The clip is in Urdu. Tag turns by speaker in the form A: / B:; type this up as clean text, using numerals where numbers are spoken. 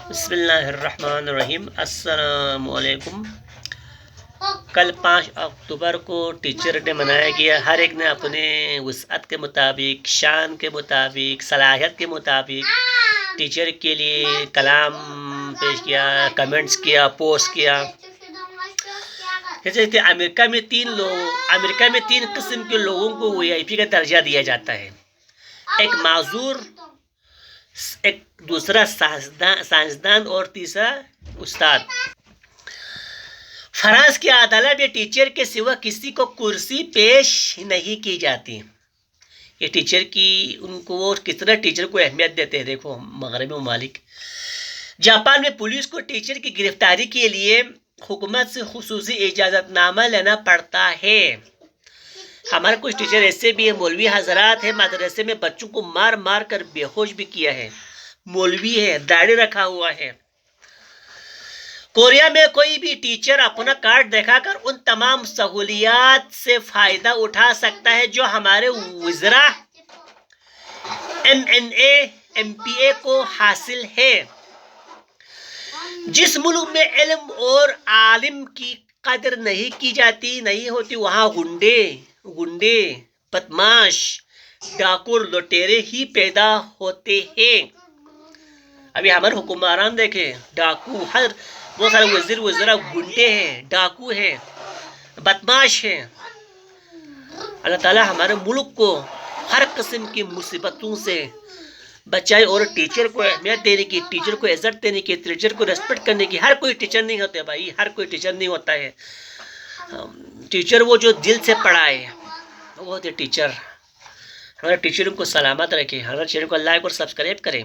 A: بسم اللہ الرحمن الرحیم۔ السلام علیکم۔ کل 5 اکتوبر کو ٹیچر ڈے منایا گیا۔ ہر ایک نے اپنے وسعت کے مطابق، شان کے مطابق، صلاحیت کے مطابق ٹیچر کے لیے کلام پیش کیا، کمنٹس کیا، پوسٹ کیا۔ جیسے کہ امریکہ میں 3 قسم کے لوگوں کو VIP کا درجہ دیا جاتا ہے۔ ایک معذور، ایک دوسرا سائنسدان اور تیسرا استاد۔ فرانس کی عدالت میں ٹیچر کے سوا کسی کو کرسی پیش نہیں کی جاتی۔ یہ ٹیچر کی ان کو کتنا ٹیچر کو اہمیت دیتے ہیں، دیکھو مغربی ممالک۔ جاپان میں پولیس کو ٹیچر کی گرفتاری کے لیے حکومت سے خصوصی اجازت نامہ لینا پڑتا ہے۔ ہمارے کچھ ٹیچر ایسے بھی ہیں، مولوی حضرات ہیں، مدرسے میں بچوں کو مار مار کر بے ہوش بھی کیا ہے۔ مولوی ہے، داڑھی رکھا ہوا ہے۔ کوریا میں کوئی بھی ٹیچر اپنا کارڈ دکھا کر ان تمام سہولیات سے فائدہ اٹھا سکتا ہے جو ہمارے وزراء MNA MPA کو حاصل ہے۔ جس ملک میں علم اور عالم کی قدر نہیں ہوتی، وہاں گنڈے، بدماش، ڈاکو، لٹیرے ہی پیدا ہوتے ہیں۔ ابھی ہمارے حکمران دیکھیں، ڈاکو، بہت سارے وزراء گنڈے ہیں، ڈاکو ہیں، بدماش ہیں۔ اللہ تعالیٰ ہمارے ملک کو ہر قسم کی مصیبتوں سے بچائے اور ٹیچر کو اہمیت دینے کی، ٹیچر کو عزت دینے کی، ٹیچر کو ریسپیکٹ کرنے کی۔ ہر کوئی ٹیچر نہیں ہوتا بھائی، ہر کوئی ٹیچر نہیں ہوتا ہے۔ ٹیچر وہ جو دل سے پڑھائے وہ ہوتے ٹیچر۔ ہمارے ٹیچروں کو سلامت رکھے، ہمارے چینل کو لائک اور سبسکرائب کریں۔